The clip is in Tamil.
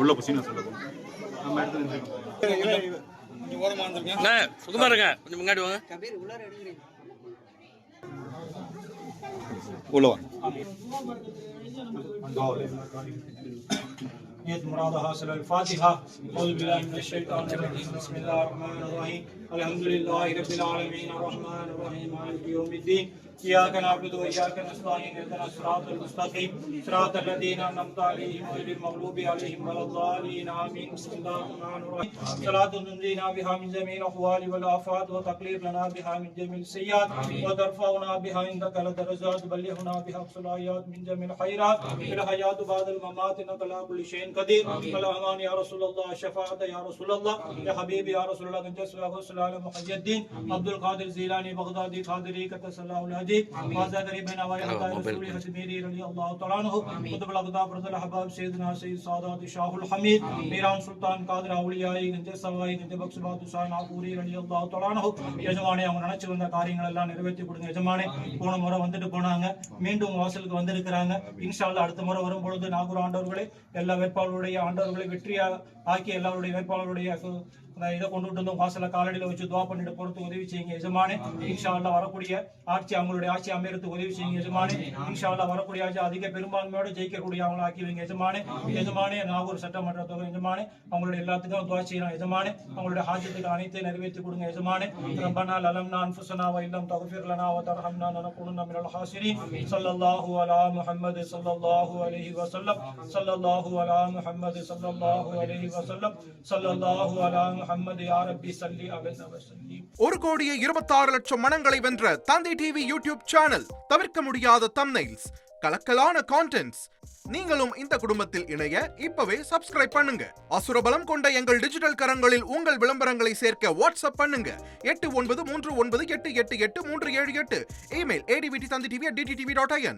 உள்ள புசினா சொல்ல சுகமா இருங்க, கொஞ்சம் முன்னாடி வாங்க. உள்ள வாங்க. نیت مراد حاصل الفاتحہ اعوذ باللہ من الشیطان الرجیم بسم اللہ الرحمن الرحیم الحمد للہ رب العالمین الرحمن الرحیم مالک یوم الدین إياك نعبد وإياك نستعين اهدنا الصراط المستقيم صراط الذين أنعمت عليهم غير المغضوب عليهم ولا الضالين آمين بسم الله الرحمن الرحيم صلاة تنجينا بها من جميع الأحوال والآفات وتقليل لنا بها من جميع السيئات وترفعنا بها عندك لدرجات تبلغنا بها أقصى الآيات من جميع الخيرات الحياة بعد الممات إنك على كل شيء قدير الأمان يا رسول الله الشفاعة يا رسول الله يا حبيبي يا رسول الله جل جلاله وسلام محي الدين عبد القادر الجيلاني بغدادي قادري قدس الله الهدي وزاد ربنا ويحتى رسول حسميري رضي الله تعالى عنه قطب الأقطاب رضي الأحباب سيدنا سيد سادات شاه الحميد ميران سلطان قادر أولياء گنج سواي گنج بخشبات حسين عفوري رضي الله تعالى عنه எஜமானே அவங்க நினைச்சு வந்த காரியங்கள் எல்லாம் நிறைவேற்றி கொடுங்க எஜமானே. போன முறை வந்துட்டு போனாங்க, மீண்டும் வாசலுக்கு வந்திருக்கிறாங்க. இன்ஷா அல்லாஹ் அடுத்த முறை வரும் பொழுது நாகூர் ஆண்டவர்களே எல்லா வேட்பாளருடைய ஆண்டவர்களை வெற்றியா ஆக்கி எல்லாருடைய வேட்பாளருடைய இதை கொண்டு வந்து வாசல காலடியில வச்சு துவா பண்ணிட்டு போறதுக்கு உதவி செய்யுங்க எஜமானே. இன்ஷா அல்லாஹ் வரக்கூடிய ஆட்சி அவங்களுடைய ஆட்சி அமையறதுக்கு உதவி செய்யுங்க எஜமானே. இன்ஷா அல்லாஹ் வரக்கூடிய ஆட்சி அதிக பெரும்பான்மையோட ஜெயிக்கக்கூடிய அவங்களை ஆக்கி வைங்க எஜமானே. எஜமானே நாகூர் சட்டமன்ற தொகை எஜமானே அவங்களுடைய எல்லாத்துக்கும் துவா செய்யலாம் எஜமானே. அவங்களுடைய ஹாஜத்துக்கு அனைத்தையும் நிறைவேற்றி கொடுங்க எஜமானே. ரப்பனா லலம்னா அன்ஃபுஸனா வ இல்லம் தக்ஃபிர் லனா வ தர்ஹம்னா லனகுனன்ன மினல் ஹாசிரீன். ஸல்லல்லாஹு அலா முஹம்மது ஸல்லல்லாஹு அலைஹி வஸல்லம். ஸல்லல்லாஹு அலா முஹம்மது ஸல்லல்லாஹு அலைஹி வஸல்லம். ஸல்லல்லாஹு அலா முஹம்மது யா ரப்பி ஸல்லி அலைஹி வஸல்லம். 1,26,00,000 மனங்களை வென்ற தந்தை டிவி யூடியூப் சேனல். தவிர்க்க முடியாத தம்ப்நெயில்ஸ், கலக்கலான கான்டென்ட்ஸ். நீங்களும் இந்த குடும்பத்தில் இணைய இப்பவே சப்ஸ்கிரைப் பண்ணுங்க. அசுரபலம் கொண்ட எங்கள் டிஜிட்டல் கரங்களில் உங்கள் விளம்பரங்களை சேர்க்க வாட்ஸ்அப் பண்ணுங்க. 8939888838. Email advt@dttv.in.